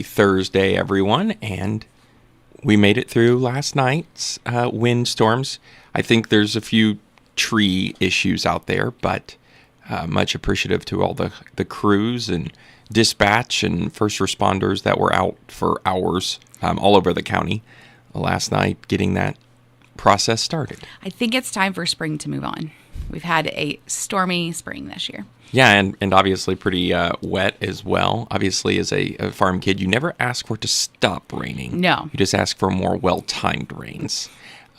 Happy Thursday, everyone. And we made it through last night's windstorms. I think there's a few tree issues out there, but much appreciative to all the crews and dispatch and first responders that were out for hours all over the county last night getting that process started. I think it's time for spring to move on. We've had a stormy spring this year. Yeah, and obviously pretty wet as well. Obviously, as a farm kid, you never ask for it to stop raining. No. You just ask for more well-timed rains.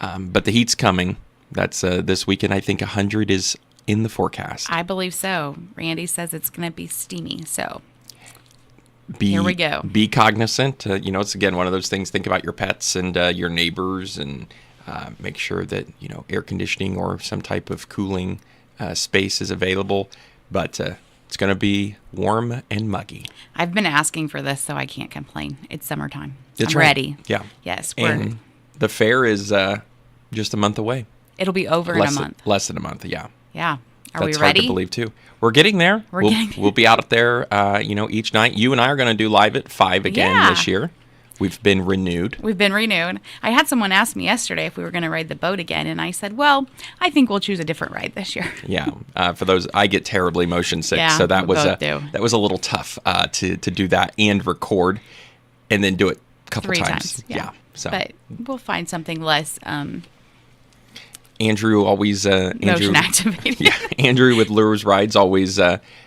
But the heat's coming. That's this weekend. I think 100 is in the forecast. I believe so. Randy says it's going to be steamy, so here we go. Be cognizant. It's, again, one of those things. Think about your pets and your neighbors and make sure that, air conditioning or some type of cooling space is available. But it's going to be warm and muggy. I've been asking for this, so I can't complain. It's summertime. That's I'm right. ready. Yeah. Yes. And the fair is just a month away. It'll be over in a month. Less than a month, yeah. Yeah. Are That's we ready? hard to believe, too. We're getting there. We'll be out there, each night. You and I are going to do live at 5 again this year. We've been renewed. I had someone ask me yesterday if we were going to ride the boat again, and I said, well, I think we'll choose a different ride this year. Yeah. For those, I get terribly motion sick, so that was a little tough to do that and record and then do it a couple 3 times. Yeah. So. But we'll find something less Andrew always motion activated. Yeah, Andrew with Lures Rides always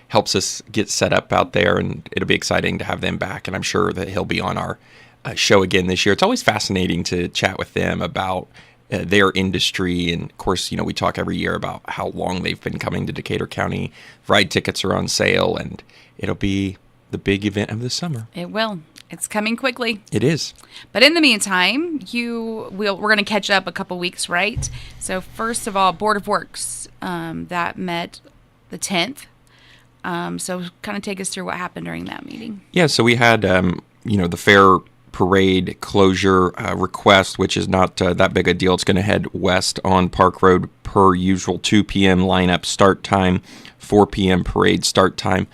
helps us get set up out there, and it'll be exciting to have them back. And I'm sure that he'll be on our show again this year. It's always fascinating to chat with them about their industry, and of course, we talk every year about how long they've been coming to Decatur County. Ride tickets are on sale, and it'll be the big event of the summer. It will. It's coming quickly. It is. But in the meantime, we're going to catch up a couple weeks, right? So first of all, Board of Works, that met the 10th. So kind of take us through what happened during that meeting. Yeah, so we had, the fair parade closure request, which is not that big a deal. It's going to head west on Park Road per usual, 2 p.m. lineup start time, 4 p.m. parade start time.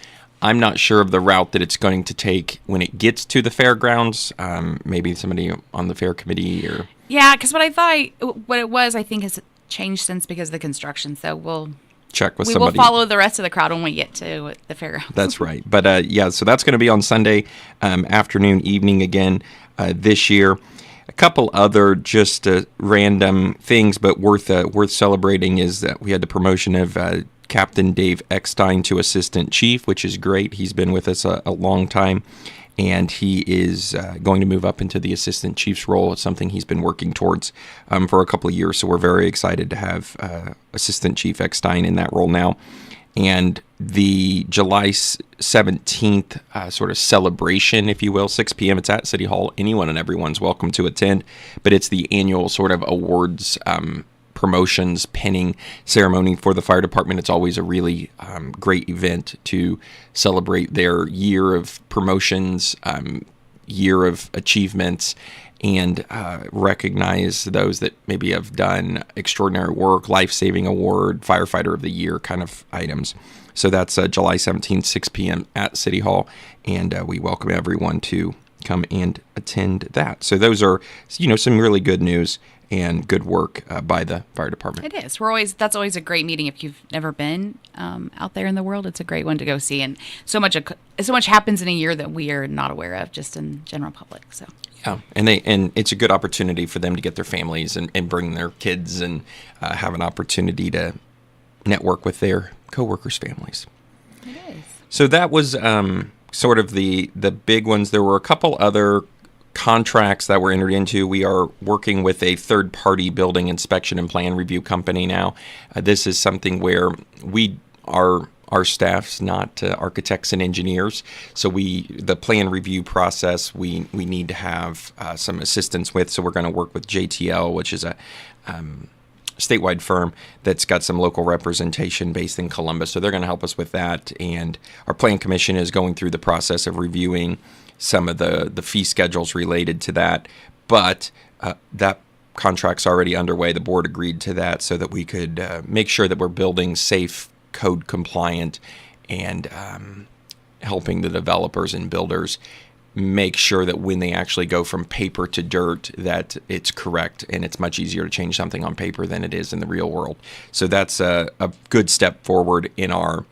I'm not sure of the route that it's going to take when it gets to the fairgrounds. Maybe somebody on the fair committee or... Yeah, because what it was, I think has changed since because of the construction. So we'll check with somebody. We will follow the rest of the crowd when we get to the fairgrounds. That's right. But so that's going to be on Sunday afternoon, evening again this year. A couple other just random things, but worth celebrating is that we had the promotion of Captain Dave Eckstein to Assistant Chief, which is great. He's been with us a long time, and he is going to move up into the Assistant Chief's role. It's something he's been working towards for a couple of years, so we're very excited to have Assistant Chief Eckstein in that role now. And the July 17th sort of celebration, if you will, 6 p.m., it's at City Hall. Anyone and everyone's welcome to attend, but it's the annual sort of awards promotions pinning ceremony for the fire department. It's always a really great event to celebrate their year of promotions, year of achievements, and recognize those that maybe have done extraordinary work, life-saving award, firefighter of the year kind of items. So that's July 17th, 6 p.m. at City Hall, and we welcome everyone to come and attend that. So those are, some really good news and good work by the fire department. It is. That's always a great meeting. If you've never been out there in the world, it's a great one to go see. And so much happens in a year that we are not aware of, just in general public. So yeah, and it's a good opportunity for them to get their families and bring their kids and have an opportunity to network with their coworkers' families. It is. So that was sort of the big ones. There were a couple other contracts that were entered into. We are working with a third-party building inspection and plan review company now. This is something where our staff's not architects and engineers, so the plan review process we need to have some assistance with. So we're going to work with JTL, which is a statewide firm that's got some local representation based in Columbus. So they're going to help us with that. And our plan commission is going through the process of reviewing some of the fee schedules related to that. But that contract's already underway. The board agreed to that so that we could make sure that we're building safe, code compliant, and helping the developers and builders make sure that when they actually go from paper to dirt, that it's correct, and it's much easier to change something on paper than it is in the real world. So that's a good step forward in our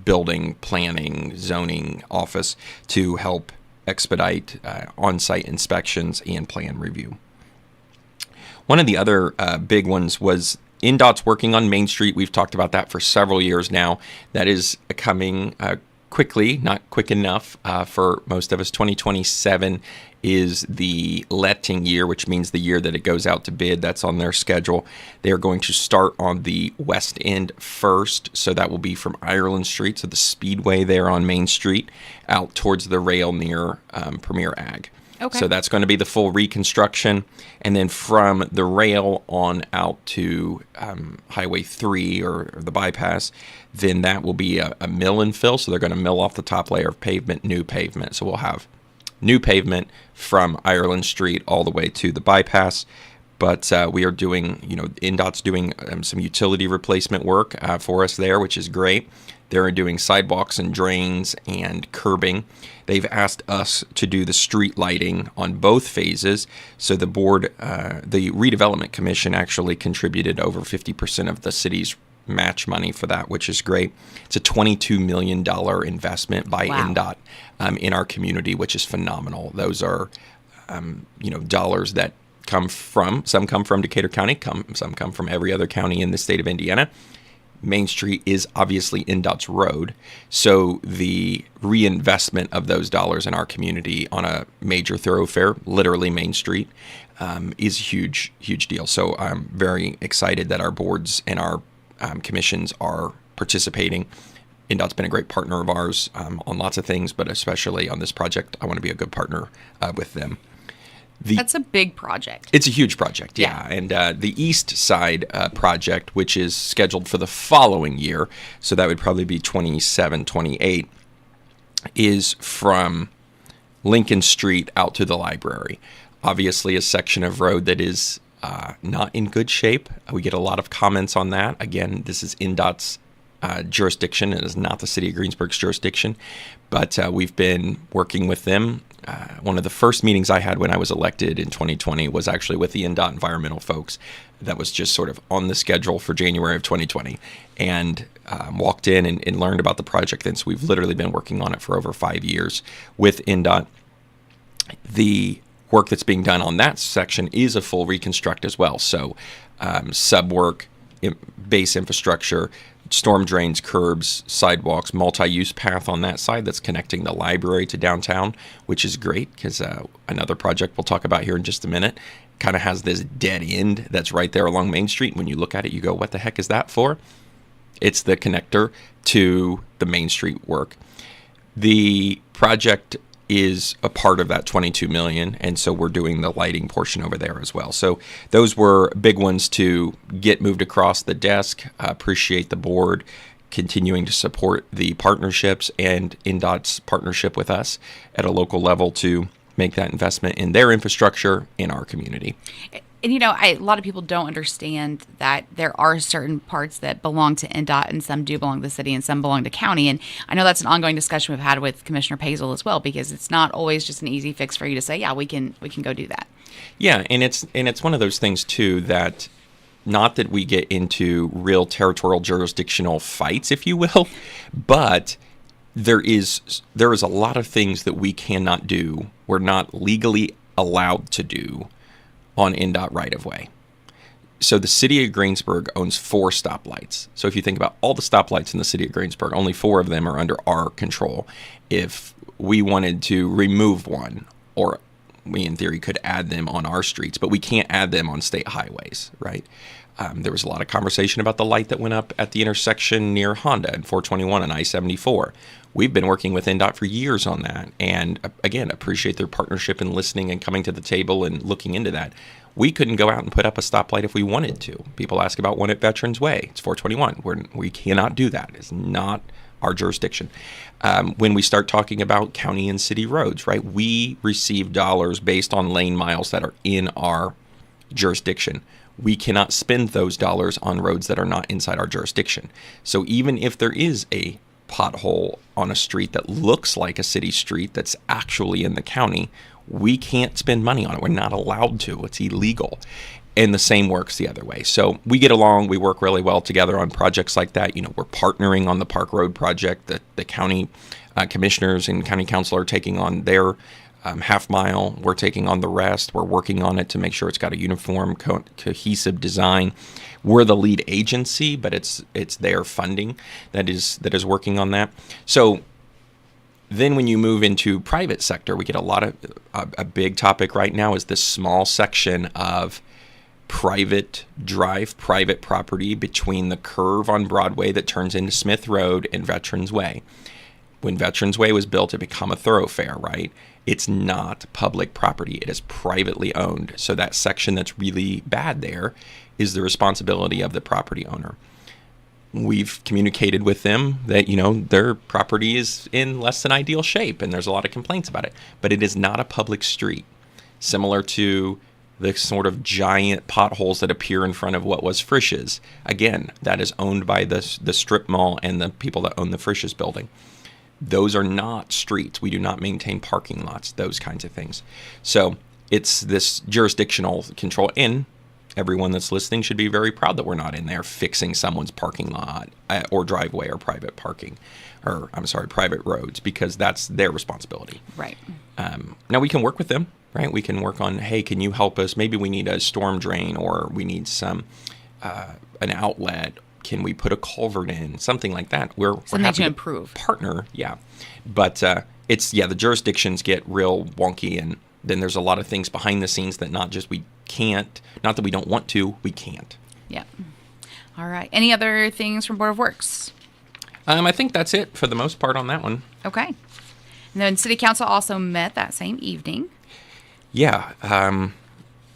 building, planning, zoning office to help expedite on-site inspections and plan review. One of the other big ones was NDOT's working on Main Street. We've talked about that for several years now. That is coming quickly, not quick enough for most of us. 2027 is the letting year, which means the year that it goes out to bid. That's on their schedule. They are going to start on the west end first, so that will be from Ireland Street, so the speedway there on Main Street, out towards the rail near Premier Ag. Okay. So that's going to be the full reconstruction. And then from the rail on out to Highway 3 or the bypass, then that will be a mill and fill. So they're going to mill off the top layer of pavement, new pavement. So we'll have new pavement from Ireland Street all the way to the bypass. But we are doing, NDOT's doing some utility replacement work for us there, which is great. They're doing sidewalks and drains and curbing. They've asked us to do the street lighting on both phases. So the board, the redevelopment commission actually contributed over 50% of the city's match money for that, which is great. It's a $22 million investment by NDOT in our community, which is phenomenal. Those are, dollars that some come from Decatur County, some come from every other county in the state of Indiana. Main Street is obviously NDOT's road, so the reinvestment of those dollars in our community on a major thoroughfare, literally Main Street, is a huge deal. So I'm very excited that our boards and our commissions are participating. NDOT's been a great partner of ours on lots of things, but especially on this project, I want to be a good partner with them. That's a big project. It's a huge project, yeah. And the East Side project, which is scheduled for the following year, so that would probably be 27, 28, is from Lincoln Street out to the library. Obviously, a section of road that is not in good shape. We get a lot of comments on that. Again, this is NDOT's jurisdiction. It is not the city of Greensburg's jurisdiction, but we've been working with them. One of the first meetings I had when I was elected in 2020 was actually with the NDOT environmental folks. That was just sort of on the schedule for January of 2020, and walked in and learned about the project. And so we've literally been working on it for over 5 years with NDOT. The work that's being done on that section is a full reconstruct as well. So sub work, base infrastructure, storm drains, curbs, sidewalks, multi-use path on that side that's connecting the library to downtown, which is great because another project we'll talk about here in just a minute kind of has this dead end that's right there along Main Street. When you look at it, you go, what the heck is that for? It's the connector to the Main Street work. The project is a part of that $22 million, and so we're doing the lighting portion over there as well. So those were big ones to get moved across the desk. Appreciate the board continuing to support the partnerships and NDOT's partnership with us at a local level to make that investment in their infrastructure in our community. And, a lot of people don't understand that there are certain parts that belong to NDOT and some do belong to the city and some belong to county. And I know that's an ongoing discussion we've had with Commissioner Pazel as well, because it's not always just an easy fix for you to say, yeah, we can go do that. Yeah, and it's one of those things too that, not that we get into real territorial jurisdictional fights, if you will, but there is a lot of things that we cannot do, we're not legally allowed to do on NDOT right-of-way. So the city of Greensburg owns 4 stoplights. So if you think about all the stoplights in the city of Greensburg, only 4 of them are under our control. If we wanted to remove one, or we in theory could add them on our streets, but we can't add them on state highways, right? There was a lot of conversation about the light that went up at the intersection near Honda and 421 and I-74. We've been working with NDOT for years on that, and again, appreciate their partnership and listening and coming to the table and looking into that. We couldn't go out and put up a stoplight if we wanted to. People ask about one at Veterans Way. It's 421. We cannot do that. It's not our jurisdiction. When we start talking about county and city roads, right, we receive dollars based on lane miles that are in our jurisdiction. We cannot spend those dollars on roads that are not inside our jurisdiction. So even if there is a pothole on a street that looks like a city street that's actually in the county, we can't spend money on it. We're not allowed to. It's illegal. And the same works the other way. So we get along. We work really well together on projects like that. We're partnering on the Park Road project. The county commissioners and county council are taking on their half mile. We're taking on the rest. We're working on it to make sure it's got a uniform, cohesive design. We're the lead agency, but it's their funding that is working on that. So then when you move into private sector, we get a big topic right now is this small section of private property between the curve on Broadway that turns into Smith Road and Veterans Way. When Veterans Way was built, it became a thoroughfare, right? It's not public property. It is privately owned. So that section that's really bad there is the responsibility of the property owner. We've communicated with them that, their property is in less than ideal shape, and there's a lot of complaints about it. But it is not a public street, similar to the sort of giant potholes that appear in front of what was Frisch's. Again, that is owned by the strip mall and the people that own the Frisch's building. Those are not streets. We do not maintain parking lots, those kinds of things. So it's this jurisdictional control. And everyone that's listening should be very proud that we're not in there fixing someone's parking lot or driveway or private parking, or private roads, because that's their responsibility. Right. Now we can work with them, right? We can work on, hey, can you help us? Maybe we need a storm drain, or we need an outlet. Can we put a culvert in? Something like that. We're happy to improve. Partner, yeah. But the jurisdictions get real wonky, and then there's a lot of things behind the scenes that not that we don't want to, we can't. Yeah. All right. Any other things from Board of Works? I think that's it for the most part on that one. Okay. And then City Council also met that same evening. Yeah.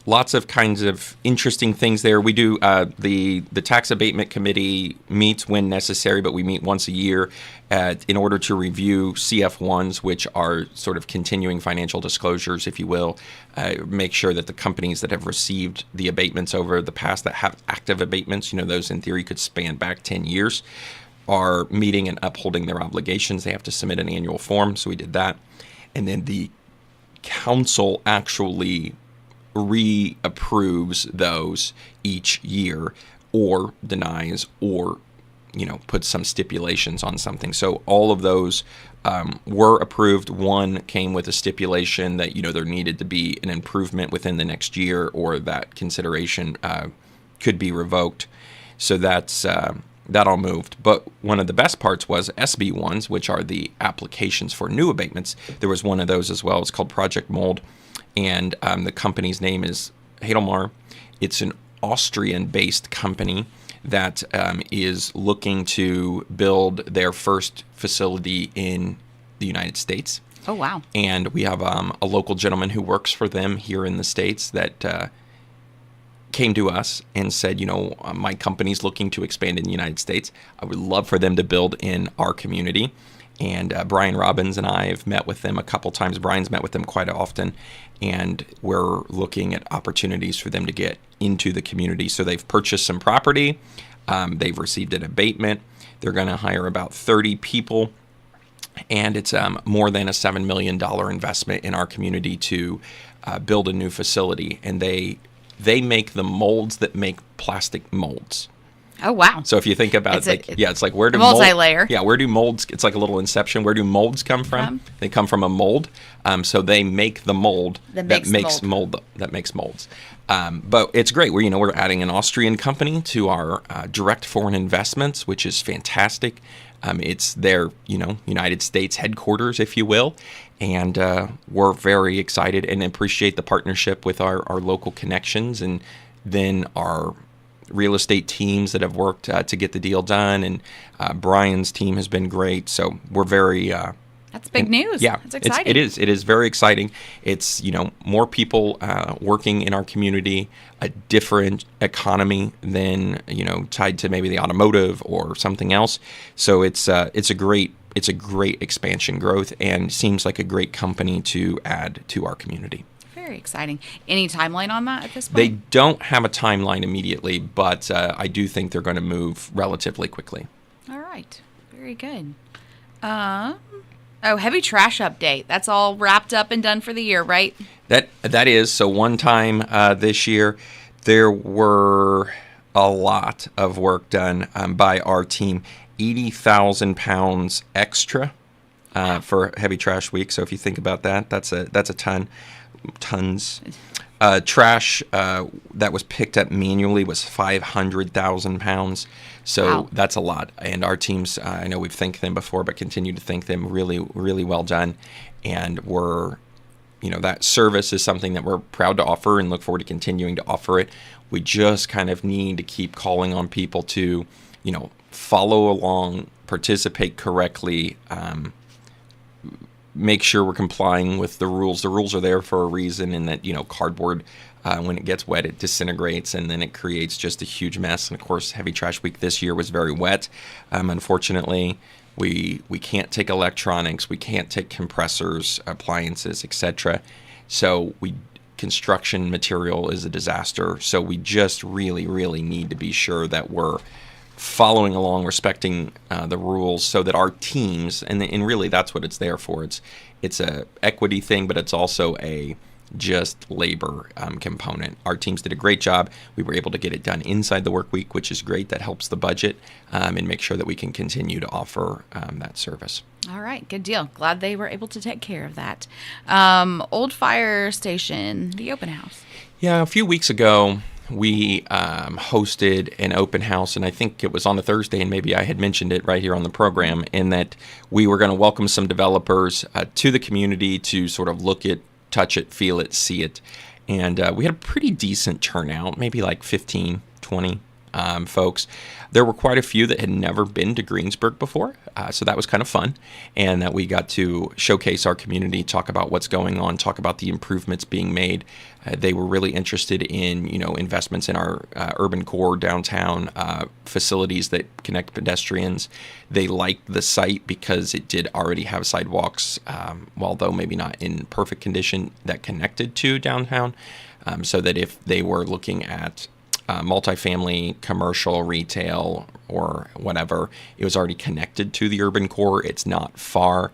Lots of kinds of interesting things there. We do the tax abatement committee meets when necessary, but we meet once a year in order to review CF1s, which are sort of continuing financial disclosures, if you will. Make sure that the companies that have received the abatements over the past that have active abatements, those in theory could span back 10 years, are meeting and upholding their obligations. They have to submit an annual form, so we did that. And then the council actually reapproves those each year, or denies, or puts some stipulations on something. So all of those were approved. One came with a stipulation that there needed to be an improvement within the next year, or that consideration could be revoked. So that's that all moved. But one of the best parts was SB1s, which are the applications for new abatements. There was one of those as well. It's called Project Mold. And the company's name is Heidelmar. It's an Austrian-based company that is looking to build their first facility in the United States. Oh, wow. And we have a local gentleman who works for them here in the States that came to us and said, my company's looking to expand in the United States. I would love for them to build in our community. And Brian Robbins and I have met with them a couple times. Brian's met with them quite often. And we're looking at opportunities for them to get into the community. So they've purchased some property. They've received an abatement. They're going to hire about 30 people. And it's more than a $7 million investment in our community to build a new facility. And they make the molds that make plastic molds. Oh, wow. So if you think about it's like where do multi-layer. Where do molds? It's like a little inception. Where do molds come from? They come from a mold. So they make the mold that makes molds. But it's great. We're adding an Austrian company to our direct foreign investments, which is fantastic. It's their United States headquarters, if you will, and we're very excited and appreciate the partnership with our local connections, and then our real estate teams that have worked to get the deal done, and Brian's team has been great. So we're very that's big news. Yeah, it's exciting. It is very exciting. It's more people working in our community, a different economy than tied to maybe the automotive or something else. So it's a great expansion growth, and seems like a great company to add to our community. Very exciting. Any timeline on that at this point? They don't have a timeline immediately, but I do think they're going to move relatively quickly. All right. Very good. Heavy trash update. That's all wrapped up and done for the year, right? That is. So one time this year, there were a lot of work done by our team. 80,000 pounds extra for Heavy Trash Week. So if you think about that, that's a tons. Trash that was picked up manually was 500,000 pounds. So Wow. that's a lot. And our teams, I know we've thanked them before, but continue to thank them. Really, really well done. And that service is something that we're proud to offer and look forward to continuing to offer it. We just kind of need to keep calling on people to, follow along, participate correctly, make sure we're complying with the rules. The rules are there for a reason, and that, cardboard, when it gets wet, it disintegrates, and then it creates just a huge mess. And of course, Heavy Trash Week this year was very wet. Unfortunately, we can't take electronics, we can't take compressors, appliances, etc. So construction material is a disaster. So we just really, really need to be sure that we're following along, respecting the rules, so that our teams, and really that's what it's there for. It's a equity thing, but it's also a just labor component. Our teams did a great job. We were able to get it done inside the work week, which is great. That helps the budget and make sure that we can continue to offer that service. All right, good deal. Glad they were able to take care of that. Old Fire Station, the open house. Yeah, a few weeks ago, we hosted an open house, and I think it was on a Thursday, and maybe I had mentioned it right here on the program, in that we were going to welcome some developers to the community to sort of look at, touch it, feel it, see it. And we had a pretty decent turnout, maybe like 15, 20 folks. There were quite a few that had never been to Greensburg before, so that was kind of fun. And that we got to showcase our community, talk about what's going on, talk about the improvements being made. They were really interested in, investments in our urban core downtown facilities that connect pedestrians. They liked the site because it did already have sidewalks, although maybe not in perfect condition, that connected to downtown, so that if they were looking at multifamily, commercial, retail, or whatever, it was already connected to the urban core. It's not far.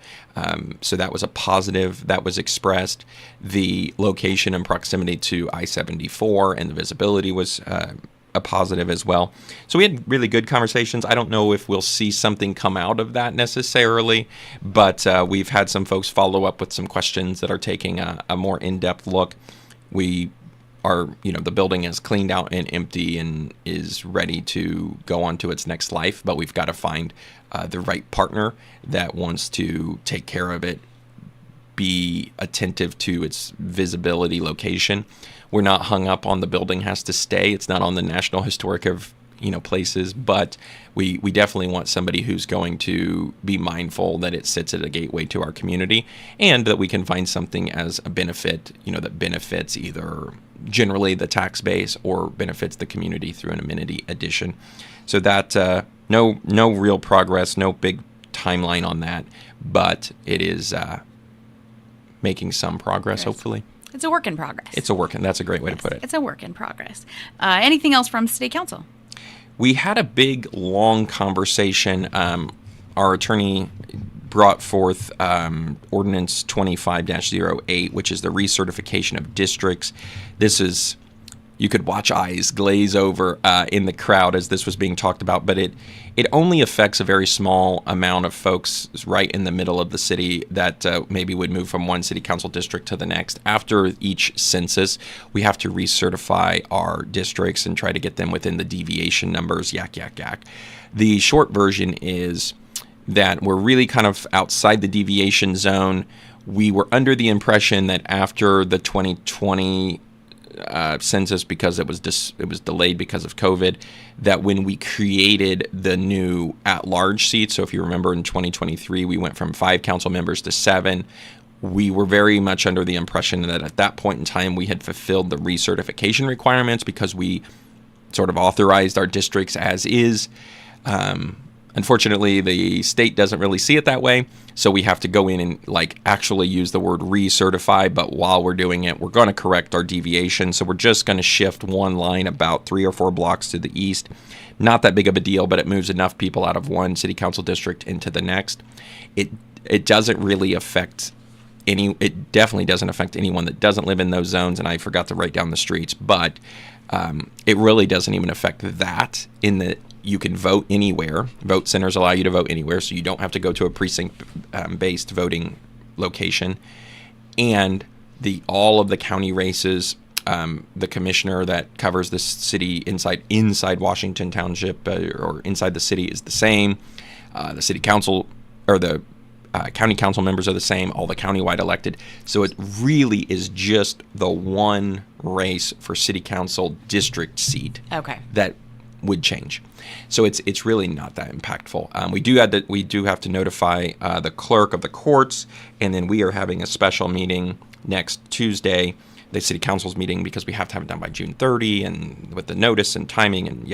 So that was a positive that was expressed. The location and proximity to I-74 and the visibility was a positive as well. So we had really good conversations. I don't know if we'll see something come out of that necessarily, but we've had some folks follow up with some questions that are taking a more in-depth look. The building is cleaned out and empty and is ready to go on to its next life, but we've got to find the right partner that wants to take care of it, be attentive to its visibility, location. We're not hung up on the building has to stay. It's not on the National Historic of places, but we definitely want somebody who's going to be mindful that it sits at a gateway to our community, and that we can find something as a benefit, that benefits either generally the tax base or benefits the community through an amenity addition. So that no real progress, no big timeline on that, but it is making some progress, hopefully. It's a work in progress. That's a great way to put it. It's a work in progress. Anything else from City Council? We had a big, long conversation. Our attorney brought forth Ordinance 25-08, which is the recertification of districts. This is, you could watch eyes glaze over in the crowd as this was being talked about, but it only affects a very small amount of folks right in the middle of the city that maybe would move from one city council district to the next. After each census, we have to recertify our districts and try to get them within the deviation numbers, yak. The short version is that we're really kind of outside the deviation zone. We were under the impression that after the 2020 census, because it was delayed because of COVID, that when we created the new at-large seats, so if you remember in 2023 we went from 5 council members to 7, we were very much under the impression that at that point in time we had fulfilled the recertification requirements because we sort of authorized our districts as is. Unfortunately, the state doesn't really see it that way, so we have to go in and like actually use the word recertify, but while we're doing it, we're going to correct our deviation. So we're just going to shift one line about 3 or 4 blocks to the east. Not that big of a deal, but it moves enough people out of one city council district into the next. It doesn't really affect it definitely doesn't affect anyone that doesn't live in those zones, and I forgot to write down the streets, but it really doesn't even affect that in that you can vote anywhere. Vote centers allow you to vote anywhere, so you don't have to go to a precinct-based voting location. And all of the county races, the commissioner that covers the city inside Washington Township or inside the city is the same. The city council or the county council members are the same, all the countywide elected. So it really is just the one race for city council district seat that would change. So it's really not that impactful. We do have to notify the clerk of the courts, and then we are having a special meeting next Tuesday, the city council's meeting, because we have to have it done by June 30, and with the notice and timing and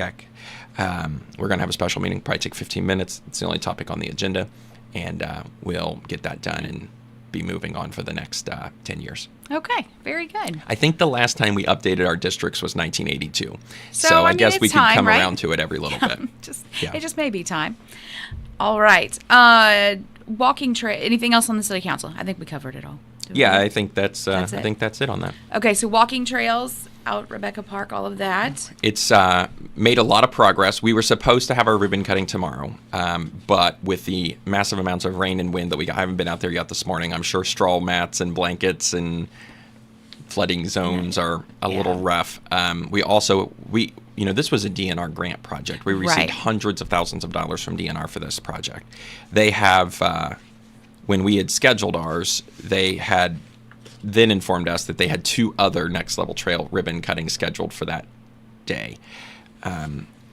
we're going to have a special meeting, probably take 15 minutes. It's the only topic on the agenda, and we'll get that done and be moving on for the next 10 years. Okay, very good. I think the last time we updated our districts was 1982. So I guess we can come around to it every little bit. It just may be time. All right. Walking trail. Anything else on the city council? I think we covered it all. I think that's it on that. Okay, so walking trails out Rebecca Park, all of that. It's made a lot of progress. We were supposed to have our ribbon cutting tomorrow, but with the massive amounts of rain and wind that we got, I haven't been out there yet this morning. I'm sure straw mats and blankets and flooding zones are a little rough. This was a DNR grant project. We received hundreds of thousands of dollars from DNR for this project. They have, when we had scheduled ours, they had then informed us that they had 2 other next level trail ribbon cutting scheduled for that day.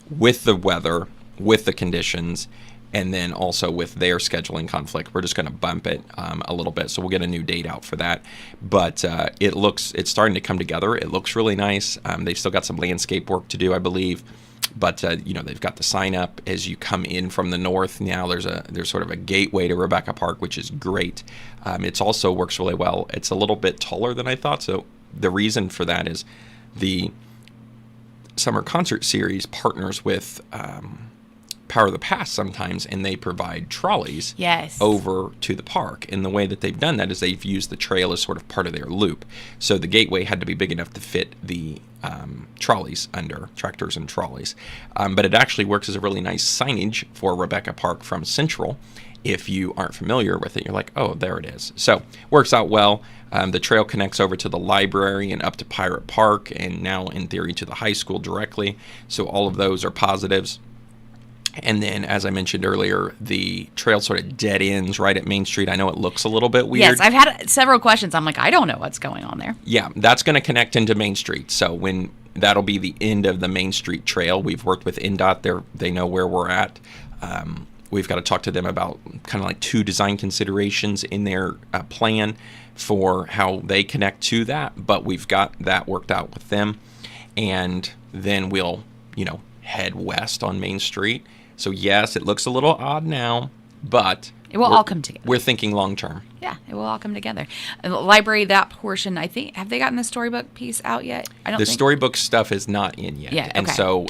With the weather, with the conditions, and then also with their scheduling conflict, we're just going to bump it a little bit. So we'll get a new date out for that. But it's starting to come together. It looks really nice. They've still got some landscape work to do, I believe. But they've got the sign up as you come in from the north. Now there's sort of a gateway to Rebecca Park, which is great. It's also works really well. It's a little bit taller than I thought. So the reason for that is the summer concert series partners with Power of the Past sometimes, and they provide trolleys over to the park. And the way that they've done that is they've used the trail as sort of part of their loop. So the gateway had to be big enough to fit the trolleys under, tractors and trolleys. But it actually works as a really nice signage for Rebecca Park from Central. If you aren't familiar with it, you're like, oh, there it is. So works out well. The trail connects over to the library and up to Pirate Park, and now in theory to the high school directly. So all of those are positives. And then, as I mentioned earlier, the trail sort of dead ends right at Main Street. I know it looks a little bit weird. Yes, I've had several questions. I'm like, I don't know what's going on there. Yeah, that's going to connect into Main Street. So that'll be the end of the Main Street trail. We've worked with NDOT. They know where we're at. We've got to talk to them about kind of like 2 design considerations in their plan for how they connect to that. But we've got that worked out with them. And then we'll, head west on Main Street. So yes, it looks a little odd now, but it will all come together. We're thinking long term. Yeah, it will all come together. And the library, that portion, I think, have they gotten the storybook piece out yet? The storybook stuff is not in yet. Yeah, and so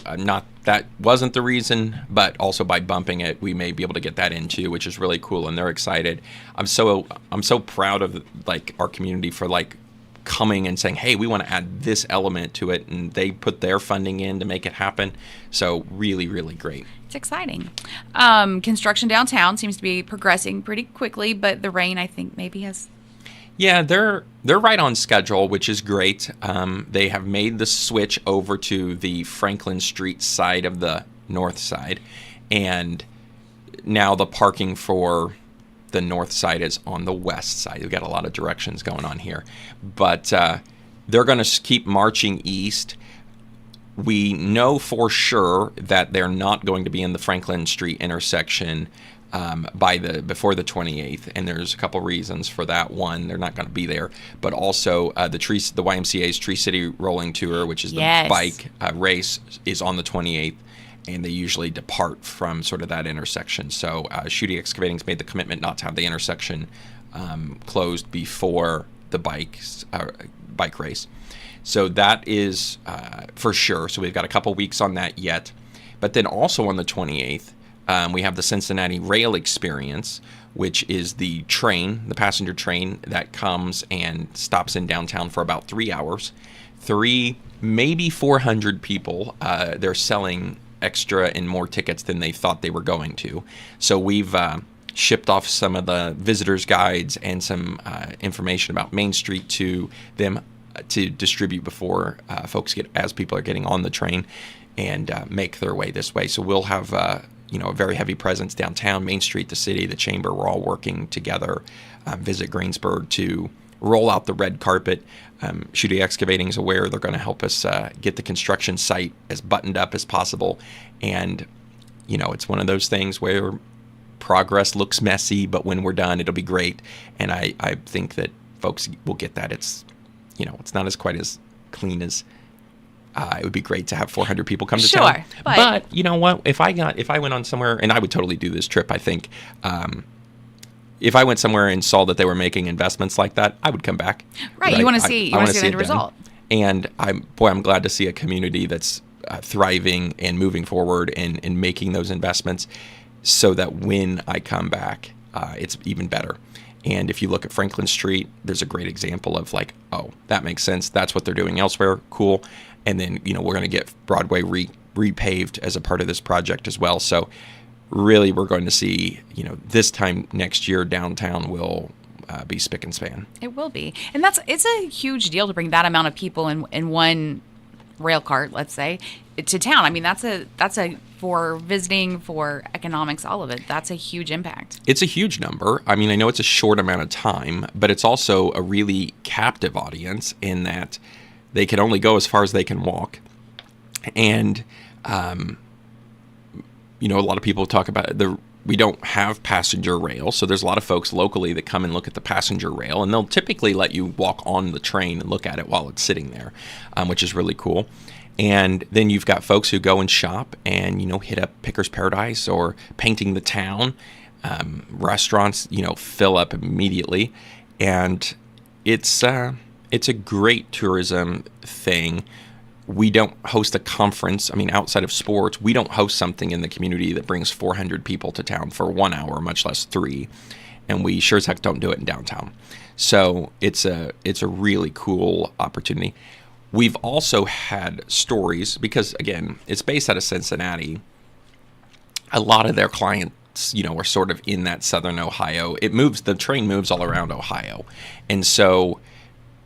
that wasn't the reason, but also by bumping it, we may be able to get that in too, which is really cool, and they're excited. I'm so proud of our community for coming and saying, hey, we want to add this element to it, and they put their funding in to make it happen. So really, really great. It's exciting. Construction downtown seems to be progressing pretty quickly, but the rain, I think, maybe has... Yeah, they're right on schedule, which is great. They have made the switch over to the Franklin Street side of the north side, and now the parking for the north side is on the west side. We've got a lot of directions going on here. But they're going to keep marching east. We know for sure that they're not going to be in the Franklin Street intersection before the 28th, and there's a couple reasons for that. One, they're not going to be there, but also the YMCA's Tree City Rolling Tour, which is the bike race, is on the 28th. and they usually depart from sort of that intersection. So Shooty Excavating's made the commitment not to have the intersection closed before the bike race. So that is for sure. So we've got a couple weeks on that yet. But then also on the 28th, we have the Cincinnati Rail Experience, which is the train, the passenger train that comes and stops in downtown for about 3 hours. Maybe 400 people. They're selling extra and more tickets than they thought they were going to. So we've shipped off some of the visitors guides and some information about Main Street to them to distribute before as people are getting on the train and make their way this way. So we'll have a very heavy presence downtown, Main Street, the city, the chamber. We're all working together. Visit Greensburg to roll out the red carpet. Shooty Excavating is aware they're going to help us get the construction site as buttoned up as possible. And, it's one of those things where progress looks messy, but when we're done, it'll be great. And I think that folks will get that. It's not as quite as clean as it would be great to have 400 people come to town. But you know what? If I went on somewhere, and I would totally do this trip, I think, if I went somewhere and saw that they were making investments like that, I would come back. Right. You want to see the end result. And I'm glad to see a community that's thriving and moving forward and making those investments so that when I come back, it's even better. And if you look at Franklin Street, there's a great example of like, oh, that makes sense. That's what they're doing elsewhere. Cool. And then, we're going to get Broadway repaved as a part of this project as well. So really, we're going to see, this time next year, downtown will be spick and span. It will be. And it's a huge deal to bring that amount of people in one rail cart, let's say, to town. I mean, that's a for visiting, for economics, all of it. That's a huge impact. It's a huge number. I mean, I know it's a short amount of time, but it's also a really captive audience in that they can only go as far as they can walk. And, a lot of people talk about we don't have passenger rail. So there's a lot of folks locally that come and look at the passenger rail, and they'll typically let you walk on the train and look at it while it's sitting there, which is really cool. And then you've got folks who go and shop and, hit up Picker's Paradise or Painting the Town. Restaurants, fill up immediately. And it's a great tourism thing. We don't host a conference. I mean, outside of sports, we don't host something in the community that brings 400 people to town for 1 hour, much less 3. And we sure as heck don't do it in downtown. So it's a really cool opportunity. We've also had stories, because, again, it's based out of Cincinnati. A lot of their clients, are sort of in that southern Ohio. The train moves all around Ohio. And so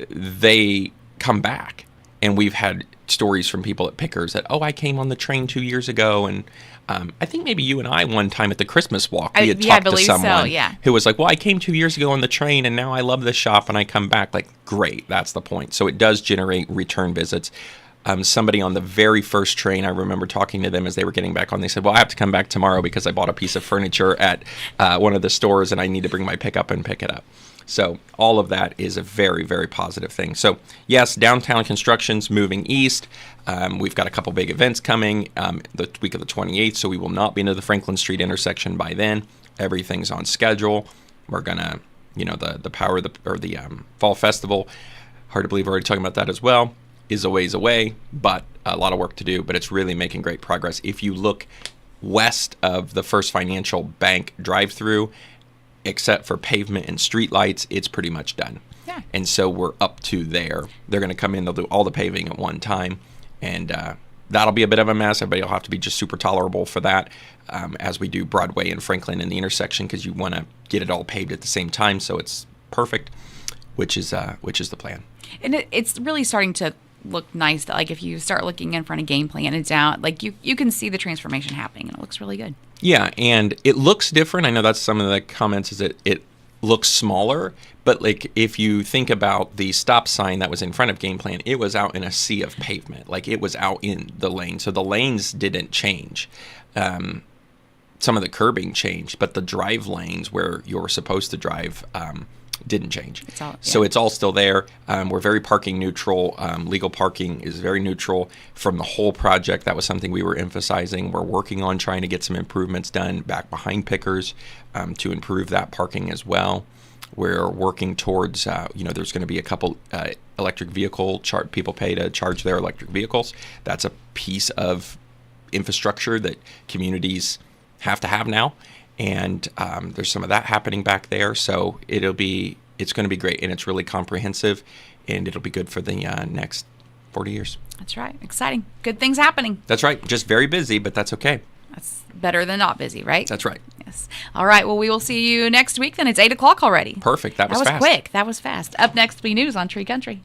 they come back. And we've had stories from people at Pickers that, I came on the train 2 years ago. And I think maybe you and I, one time at the Christmas walk, we had talked to someone who was like, well, I came 2 years ago on the train and now I love this shop and I come back. Like, great. That's the point. So it does generate return visits. Somebody on the very first train, I remember talking to them as they were getting back on. They said, well, I have to come back tomorrow because I bought a piece of furniture at one of the stores and I need to bring my pickup and pick it up. So all of that is a very, very positive thing. So yes, downtown construction's moving east. We've got a couple big events coming the week of the 28th, so we will not be into the Franklin Street intersection by then. Everything's on schedule. We're gonna, the Fall Festival. Hard to believe we're already talking about that as well. Is a ways away, but a lot of work to do. But it's really making great progress. If you look west of the First Financial Bank drive-through, except for pavement and street lights, it's pretty much done. Yeah. And so we're up to there. They're going to come in, they'll do all the paving at one time, and that'll be a bit of a mess. Everybody will have to be just super tolerable for that as we do Broadway and Franklin in the intersection, because you want to get it all paved at the same time so it's perfect, which is the plan. And it's really starting to look nice. That, like, if you start looking in front of game plan, it's out. Like, you can see the transformation happening, and it looks really good. Yeah, and it looks different. I know that's some of the comments, is that it looks smaller, but like if you think about the stop sign that was in front of game plan, it was out in a sea of pavement. Like, it was out in the lane. So the lanes didn't change. Some of the curbing changed, but the drive lanes where you're supposed to drive Didn't change. So it's all still there. We're very parking neutral. Legal parking is very neutral from the whole project. That was something we were emphasizing. We're working on trying to get some improvements done back behind pickers to improve that parking as well. We're working towards, there's going to be a couple electric vehicle people pay to charge their electric vehicles. That's a piece of infrastructure that communities have to have now. And there's some of that happening back there. So it's going to be great. And it's really comprehensive. And it'll be good for the next 40 years. That's right. Exciting. Good things happening. That's right. Just very busy, but that's okay. That's better than not busy, right? That's right. Yes. All right. Well, we will see you next week then. It's 8 o'clock already. Perfect. That was fast. Quick. That was fast. Up next will be news on Tree Country.